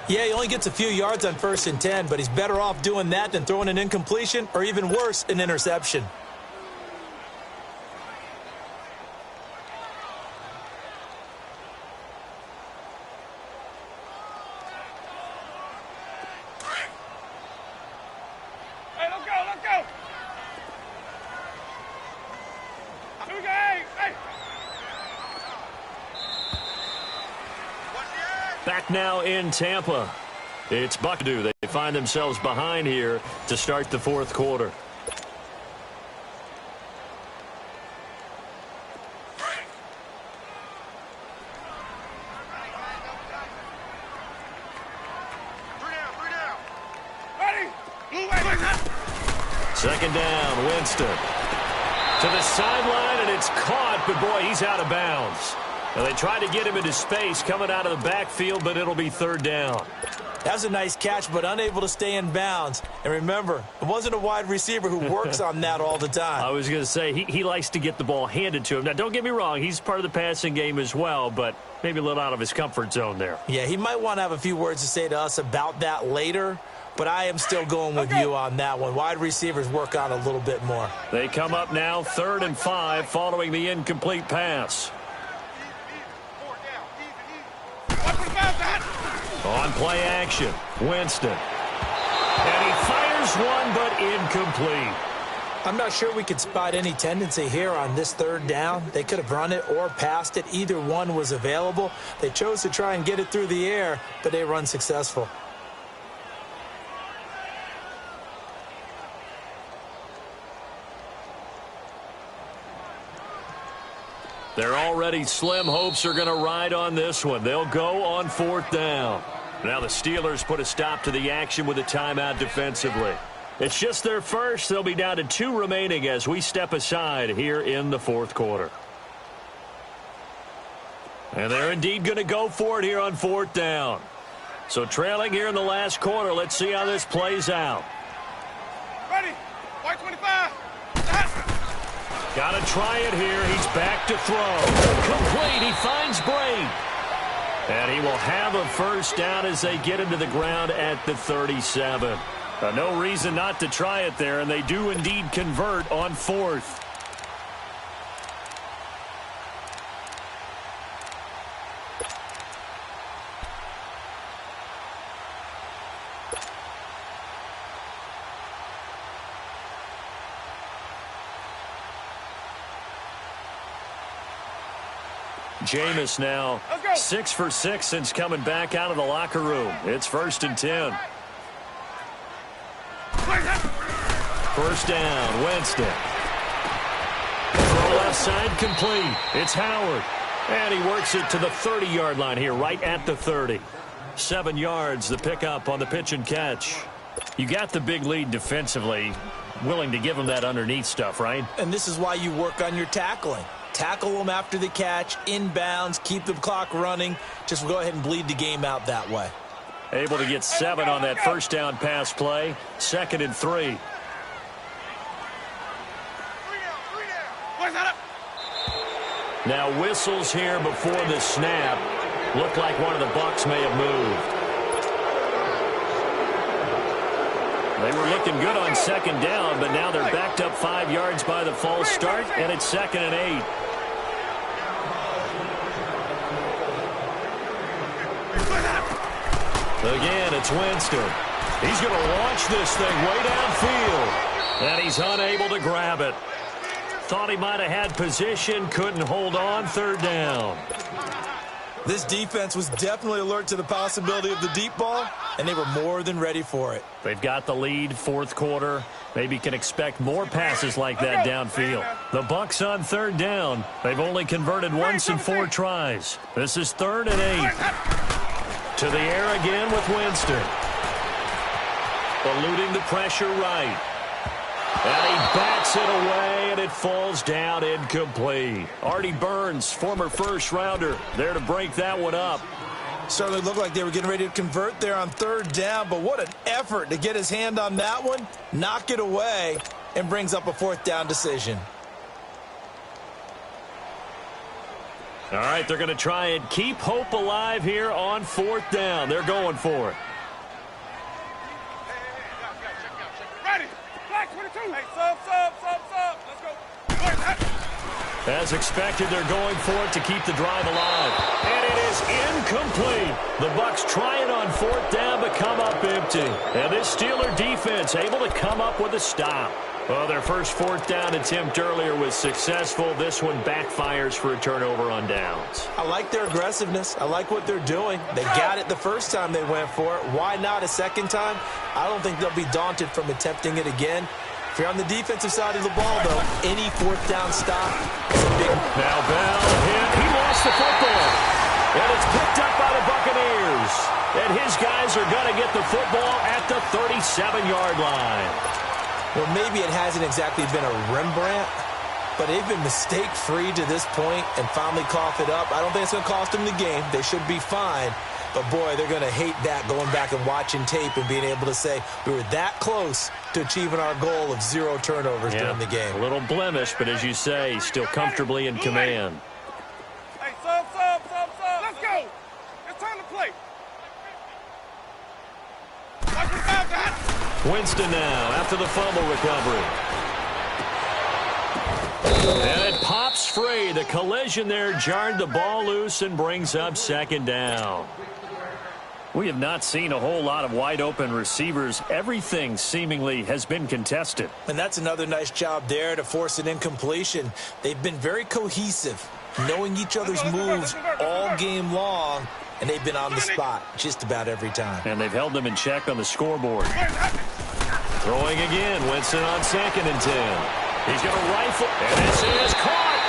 Speaker 3: Yeah, he only gets a few yards on 1st and 10, but he's better off doing that than throwing an incompletion or even worse, an interception.
Speaker 1: Back now in Tampa. It's Buckadoo. They find themselves behind here to start the fourth quarter. Second down, Winston. To the sideline, and it's caught, but boy, he's out of bounds. Now they tried to get him into space coming out of the backfield, but it'll be third down.
Speaker 3: That was a nice catch, but unable to stay in bounds. And remember, it wasn't a wide receiver who works on that all the time.
Speaker 1: I was going to say, he likes to get the ball handed to him. Now, don't get me wrong, he's part of the passing game as well, but maybe a little out of his comfort zone there.
Speaker 3: Yeah, he might want to have a few words to say to us about that later, but I am still going with you on that one. Wide receivers work on a little bit more.
Speaker 1: They come up now 3rd and 5 following the incomplete pass. On play action, Winston. And he fires one, but incomplete.
Speaker 3: I'm not sure we could spot any tendency here on this third down. They could have run it or passed it. Either one was available. They chose to try and get it through the air, but they were unsuccessful.
Speaker 1: Their already slim hopes are going to ride on this one. They'll go on 4th down. Now the Steelers put a stop to the action with a timeout defensively. It's just their first. They'll be down to 2 remaining as we step aside here in the 4th quarter. And they're indeed going to go for it here on 4th down. So trailing here in the last quarter. Let's see how this plays out.
Speaker 2: Ready. White 25.
Speaker 1: Got to try it here. He's back to throw. Complete. He finds Brain. And he will have a first down as they get into the ground at the 37. No reason not to try it there, and they do indeed convert on 4th. Jameis now 6 for 6 since coming back out of the locker room. It's 1st and 10. First down, Winston. Throw left side complete. It's Howard. And he works it to the 30-yard line here, right at the 30. 7 yards, the pickup on the pitch and catch. You got the big lead defensively. Willing to give them that underneath stuff, right?
Speaker 3: And this is why you work on your tackling. Tackle them after the catch, inbounds, keep the clock running. Just go ahead and bleed the game out that way.
Speaker 1: Able to get 7 on that first down pass play. 2nd and 3. Now whistles here before the snap. Looked like one of the Bucs may have moved. They were looking good on 2nd down, but now they're backed up 5 yards by the false start, and it's 2nd and 8. Again, it's Winston. He's going to launch this thing way downfield, and he's unable to grab it. Thought he might have had position, couldn't hold on, 3rd down.
Speaker 3: This defense was definitely alert to the possibility of the deep ball, and they were more than ready for it.
Speaker 1: They've got the lead, 4th quarter. Maybe can expect more passes like that downfield. The Bucs on 3rd down. They've only converted once in 4 tries. This is 3rd and 8. To the air again with Winston. Eluding the pressure right. And he bats it away, and it falls down incomplete. Artie Burns, former first-rounder, there to break that one up.
Speaker 3: Certainly looked like they were getting ready to convert there on 3rd down, but what an effort to get his hand on that one, knock it away, and brings up a 4th down decision.
Speaker 1: All right, they're going to try and keep hope alive here on 4th down. They're going for it.
Speaker 2: Hey, sub. Let's go.
Speaker 1: As expected, they're going for it to keep the drive alive. And it is incomplete. The Bucs trying on 4th down, but come up empty. And this Steeler defense able to come up with a stop. Well, their first 4th down attempt earlier was successful. This one backfires for a turnover on downs.
Speaker 3: I like their aggressiveness. I like what they're doing. They got it the first time they went for it. Why not a second time? I don't think they'll be daunted from attempting it again. If you're on the defensive side of the ball, though, any 4th down stop is a big...
Speaker 1: Now Bell hit. He lost the football. And it's picked up by the Buccaneers. And his guys are going to get the football at the 37-yard line.
Speaker 3: Well, maybe it hasn't exactly been a Rembrandt, but they've been mistake-free to this point and finally cough it up. I don't think it's going to cost them the game. They should be fine. But, boy, they're going to hate that, going back and watching tape and being able to say we were that close to achieving our goal of 0 turnovers during the game.
Speaker 1: A little blemish, but as you say, still comfortably in command.
Speaker 2: Hey, sub. Let's go. It's time to play.
Speaker 1: Winston now after the fumble recovery. And it pops free. The collision there jarred the ball loose and brings up 2nd down. We have not seen a whole lot of wide-open receivers. Everything seemingly has been contested.
Speaker 3: And that's another nice job there to force an incompletion. They've been very cohesive, knowing each other's moves all game long, and they've been on the spot just about every time.
Speaker 1: And they've held them in check on the scoreboard. Throwing again, Winston on 2nd and 10. He's going to rifle, and this is caught.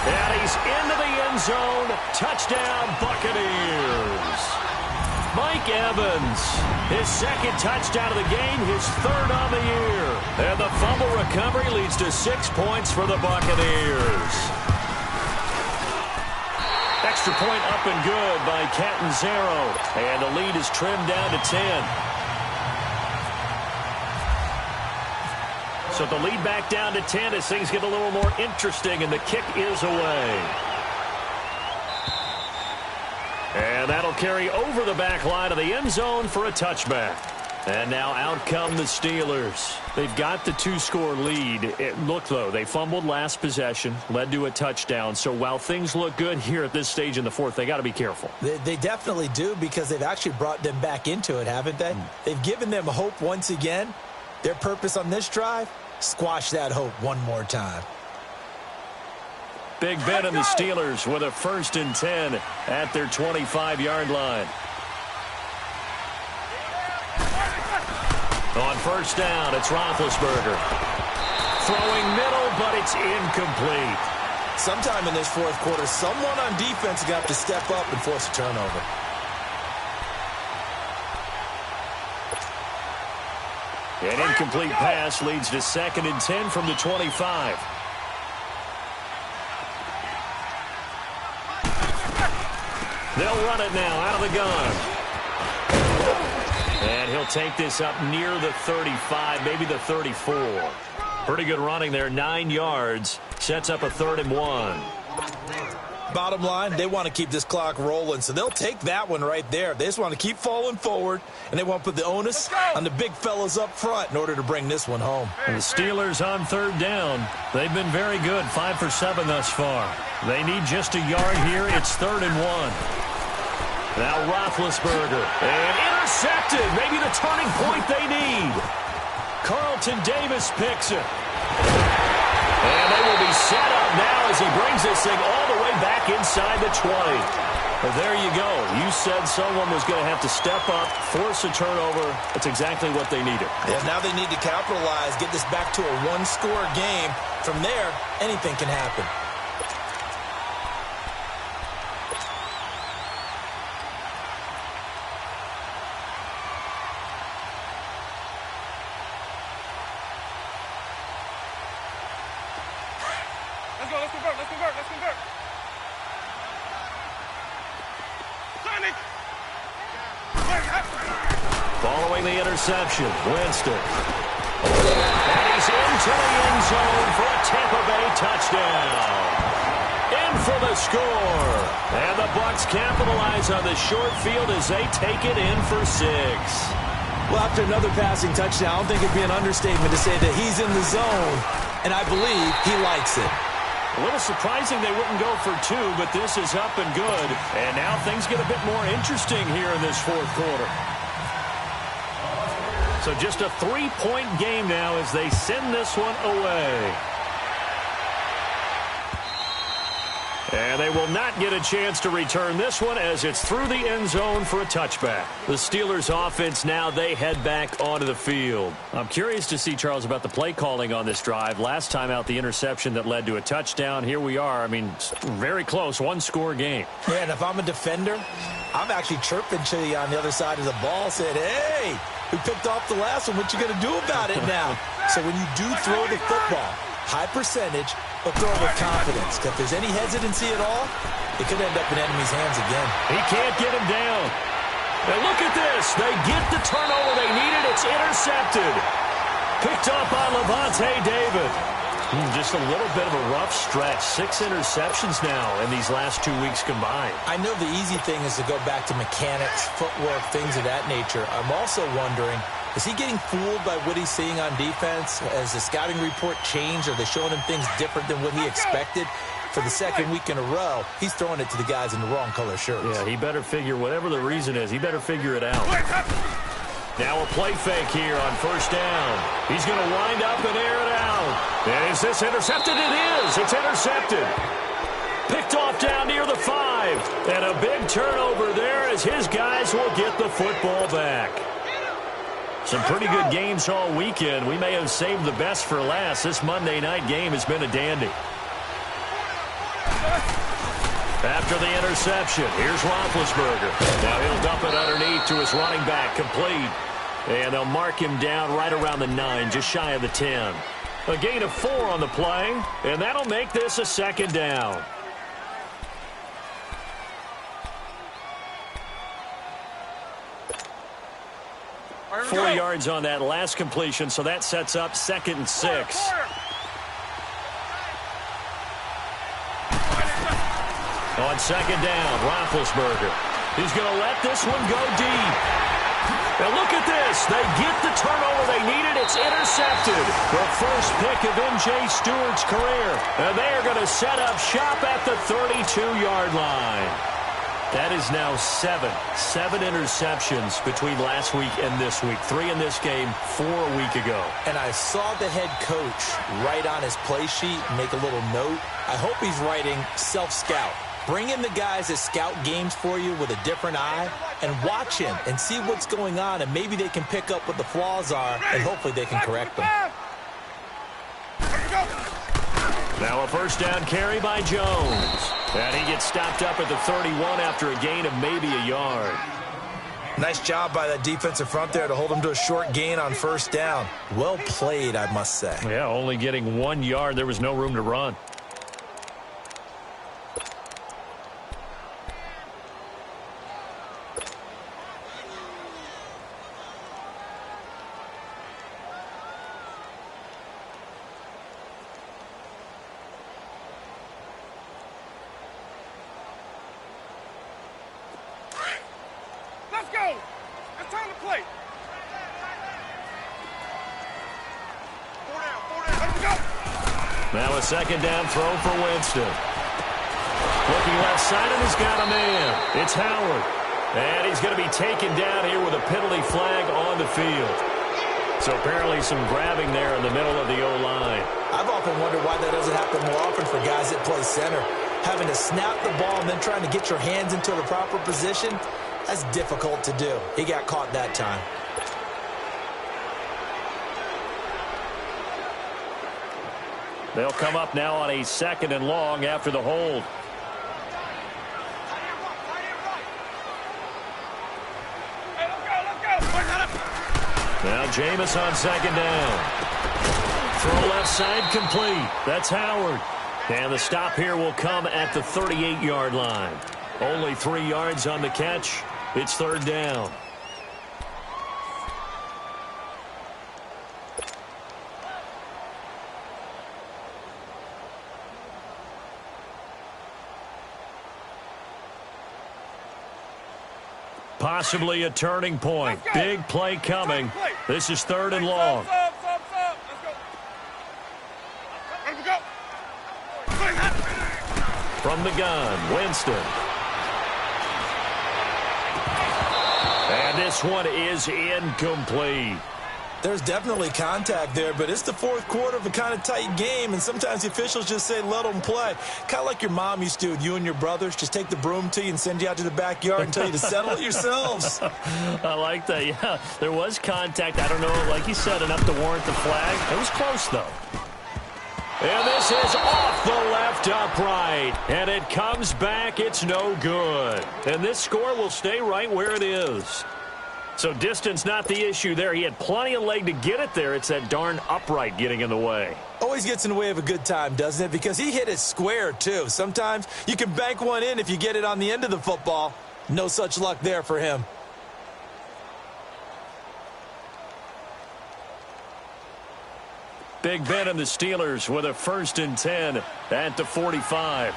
Speaker 1: And he's into the end zone. Touchdown, Buccaneers. Mike Evans, his 2nd touchdown of the game, his 3rd on the year. And the fumble recovery leads to 6 points for the Buccaneers. Extra point up and good by Catanzaro. And the lead is trimmed down to 10. So the lead back down to 10 as things get a little more interesting, and the kick is away. And that'll carry over the back line of the end zone for a touchback. And now out come the Steelers. They've got the 2-score lead. Look, though, they fumbled last possession, led to a touchdown. So while things look good here at this stage in the 4th, they got to be careful.
Speaker 3: They definitely do, because they've actually brought them back into it, haven't they? They've given them hope once again. Their purpose on this drive, squash that hope one more time.
Speaker 1: Big Ben and the Steelers with a 1st and 10 at their 25-yard line. On 1st down, it's Roethlisberger. Throwing middle, but it's incomplete.
Speaker 3: sometime in this fourth quarter, someone on defense is going to have to step up and force a turnover.
Speaker 1: An incomplete pass leads to 2nd and 10 from the 25. They'll run it now out of the gun. And he'll take this up near the 35, maybe the 34. Pretty good running there, 9 yards. Sets up a 3rd and 1.
Speaker 3: Bottom line, they want to keep this clock rolling, so they'll take that one right there. They just want to keep falling forward, and they want to put the onus on the big fellas up front in order to bring this one home.
Speaker 1: And the Steelers on 3rd down. They've been very good, 5 for 7 thus far. They need just a yard here. It's 3rd and 1. Now Roethlisberger, and intercepted. Maybe the turning point they need. Carlton Davis picks it. And they will be set up now as he brings this thing all the way back inside the 20. But there you go. You said someone was going to have to step up, force a turnover. That's exactly what they needed.
Speaker 3: Yeah, now they need to capitalize, get this back to a one-score game. From there, anything can happen.
Speaker 2: Let's convert.
Speaker 1: Following the interception, Winston. And he's into the end zone for a Tampa Bay touchdown. In for the score. And the Bucs capitalize on the short field as they take it in for 6.
Speaker 3: Well, after another passing touchdown, I don't think it'd be an understatement to say that he's in the zone, and I believe he likes it.
Speaker 1: A little surprising they wouldn't go for 2, but this is up and good. And now things get a bit more interesting here in this fourth quarter. So just a 3-point game now as they send this one away. And they will not get a chance to return this one as it's through the end zone for a touchback. The Steelers offense now, they head back onto the field. I'm curious to see, Charles, about the play calling on this drive. Last time out, the interception that led to a touchdown. Here we are. I mean, very close, one-score game.
Speaker 3: Yeah, and if I'm a defender, I'm actually chirping to you on the other side of the ball, saying, hey, we picked off the last one. What you going to do about it now? So when you do throw the football, high percentage, but throw it with confidence. If there's any hesitancy at all, it could end up in enemy's hands again.
Speaker 1: He can't get him down. And look at this. They get the turnover they needed. It's intercepted. Picked up by Levante David. Just a little bit of a rough stretch. 6 interceptions now in these last 2 weeks combined.
Speaker 3: I know the easy thing is to go back to mechanics, footwork, things of that nature. I'm also wondering, is he getting fooled by what he's seeing on defense? Has the scouting report changed? Are they showing him things different than what he expected? For the second week in a row, he's throwing it to the guys in the wrong color shirts.
Speaker 1: Yeah, he better figure, whatever the reason is, he better figure it out. Now a play fake here on first down. He's going to wind up and air it out. And is this intercepted? It is. It's intercepted. Picked off down near the 5. And a big turnover there as his guys will get the football back. Some pretty good games all weekend. We may have saved the best for last. This Monday night game has been a dandy. After the interception, here's Roethlisberger. Now he'll dump it underneath to his running back, complete. And they'll mark him down right around the 9, just shy of the 10. A gain of 4 on the play, and that'll make this a second down.
Speaker 2: Right,
Speaker 1: 4 yards on that last completion, so that sets up 2nd and 6. On second down, Roethlisberger. He's going to let this one go deep. And look at this. They get the turnover they needed. It's intercepted. The first pick of M.J. Stewart's career. And they are going to set up shop at the 32-yard line. That is now 7 interceptions between last week and this week. 3 in this game, 4 a week ago.
Speaker 3: And I saw the head coach write on his play sheet, make a little note. I hope he's writing self-scout. Bring in the guys that scout games for you with a different eye and watch him and see what's going on, and maybe they can pick up what the flaws are, and hopefully they can correct them.
Speaker 1: Now a first down carry by Jones. And he gets stopped up at the 31 after a gain of maybe a yard.
Speaker 3: Nice job by that defensive front there to hold him to a short gain on first down. Well played, I must say.
Speaker 1: Yeah, only getting 1 yard. There was no room to run.
Speaker 2: Let's go! It's time to play! 4 down, 4 down, let's go!
Speaker 1: Now a second down throw for Winston. Looking left side, and he's got a man. It's Howard. And he's going to be taken down here with a penalty flag on the field. So apparently some grabbing there in the middle of the O-line.
Speaker 3: I've often wondered why that doesn't happen more often for guys that play center. Having to snap the ball and then trying to get your hands into the proper position, that's difficult to do. He got caught that time.
Speaker 1: They'll come up now on a 2nd and long after the hold. Now Jameis on 2nd down. Throw left side complete. That's Howard. And the stop here will come at the 38-yard line. Only 3 yards on the catch. It's 3rd down. Possibly a turning point. Big play coming. This is 3rd and long. From the gun, Winston. And this one is incomplete.
Speaker 3: There's definitely contact there, but it's the 4th quarter of a kind of tight game, and sometimes the officials just say let them play. Kind of like your mom used to with you and your brothers. Just take the broom to you and send you out to the backyard and tell you to settle it yourselves.
Speaker 1: I like that, yeah. There was contact. I don't know, like you said, enough to warrant the flag. It was close, though. And this is off the left upright. And it comes back. It's no good. And this score will stay right where it is. So distance not the issue there. He had plenty of leg to get it there. It's that darn upright getting in the way.
Speaker 3: Always gets in the way of a good time, doesn't it? Because he hit it square, too. Sometimes you can bank one in if you get it on the end of the football. No such luck there for him.
Speaker 1: Big Ben and the Steelers with a 1st and 10 at the 45.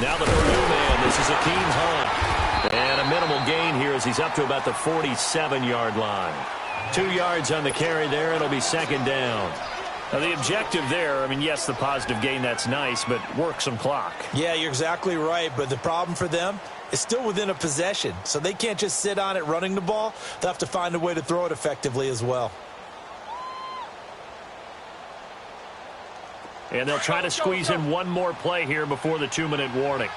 Speaker 1: Now the Purdue man, this is Akeem Hunt. And a minimal gain here as he's up to about the 47-yard line. 2 yards on the carry there. It'll be 2nd down. Now the objective there, I mean, yes, the positive gain, that's nice, but work some clock.
Speaker 3: Yeah, you're exactly right, but the problem for them is still within a possession, so they can't just sit on it running the ball. They'll have to find a way to throw it effectively as well.
Speaker 1: And they'll try to squeeze in one more play here before the 2-minute warning.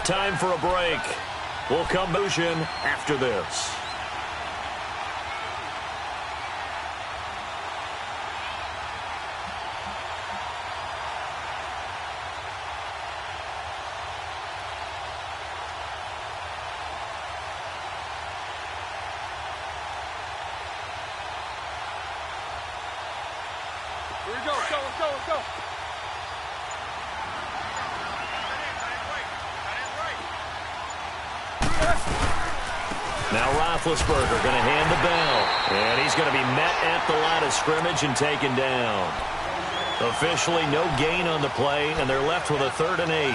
Speaker 1: Time for a break. We'll come motion after this.
Speaker 2: Here we go, let's go.
Speaker 1: Now Roethlisberger going to hand the bell. And he's going to be met at the line of scrimmage and taken down. Officially no gain on the play, and they're left with a 3rd and 8.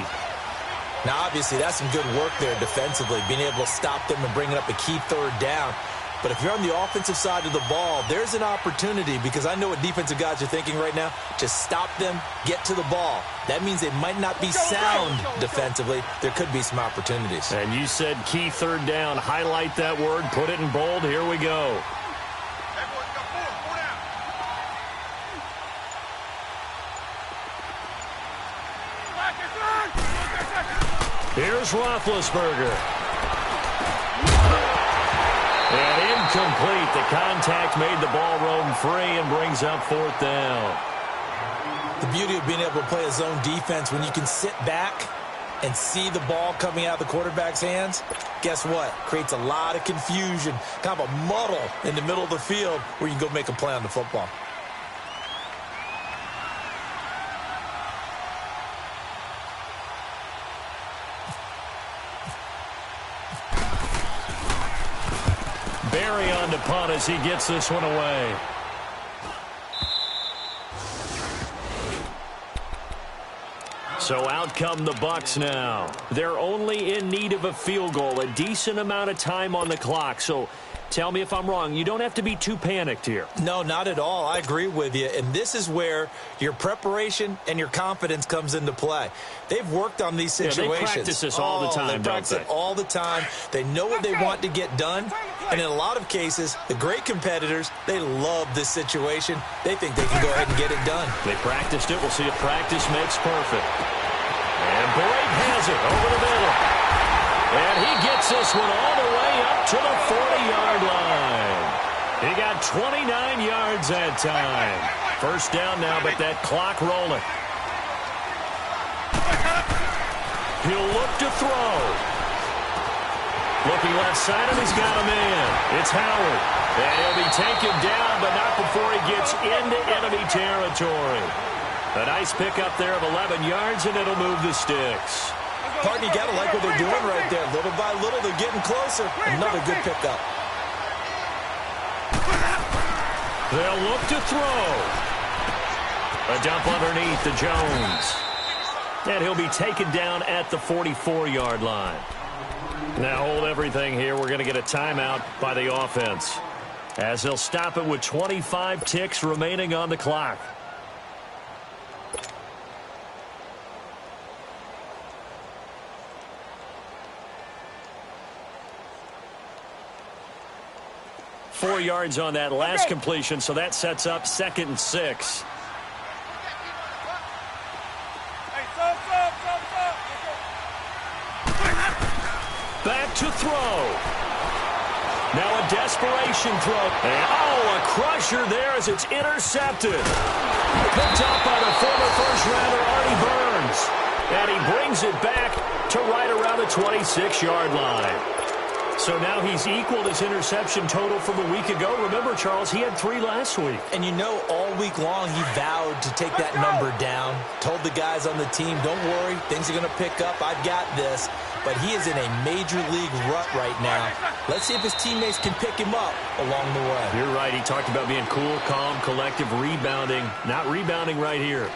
Speaker 3: Now, obviously, that's some good work there defensively, being able to stop them and bringing up a key 3rd down. But if you're on the offensive side of the ball, there's an opportunity, because I know what defensive guys are thinking right now. Just stop them, get to the ball. That means they might not be sound defensively. There could be some opportunities.
Speaker 1: And you said key 3rd down. Highlight that word. Put it in bold. Here we go. Here's Roethlisberger. And incomplete. The contact made the ball roam free and brings up 4th down.
Speaker 3: The beauty of being able to play a zone defense when you can sit back and see the ball coming out of the quarterback's hands, guess what? Creates a lot of confusion, kind of a muddle in the middle of the field where you can go make a play on the football.
Speaker 1: Barry on to punt as he gets this one away. So out come the Bucs now. They're only in need of a field goal, a decent amount of time on the clock. So tell me if I'm wrong. You don't have to be too panicked here.
Speaker 3: No, not at all. I agree with you. And this is where your preparation and your confidence comes into play. They've worked on these situations.
Speaker 1: They practice this all the time,
Speaker 3: They practice it all the time. They know what they want to get done. And in a lot of cases, the great competitors, they love this situation. They think they can go ahead and get it done.
Speaker 1: They practiced it. We'll see if practice makes perfect. And Brake has it over the middle. And he gets this one all the way up to the 40-yard line. He got 29 yards that time. First down now, but that clock rolling. He'll look to throw. Looking left side, and he's got a man. It's Howard. And he'll be taken down, but not before he gets into enemy territory. A nice pickup there of 11 yards, and it'll move the sticks.
Speaker 3: Partner, you got to like what they're doing right there. Little by little, they're getting closer. Another good pickup.
Speaker 1: They'll look to throw. A dump underneath to Jones. And he'll be taken down at the 44-yard line. Now hold everything here. We're going to get a timeout by the offense, as they'll stop it with 25 ticks remaining on the clock. Four yards on that last completion, so that sets up 2nd and 6. Back to throw. Now a desperation throw. And, a crusher there as it's intercepted. Picked up by the former first-rounder Artie Burns. And he brings it back to right around the 26-yard line. So now he's equaled his interception total from a week ago. Remember, Charles, he had 3 last week.
Speaker 3: And you know, all week long he vowed to take that number down. Told the guys on the team, don't worry, things are going to pick up. I've got this. But he is in a major league rut right now. Let's see if his teammates can pick him up along the way.
Speaker 1: You're right. He talked about being cool, calm, collective, rebounding. Not rebounding right here.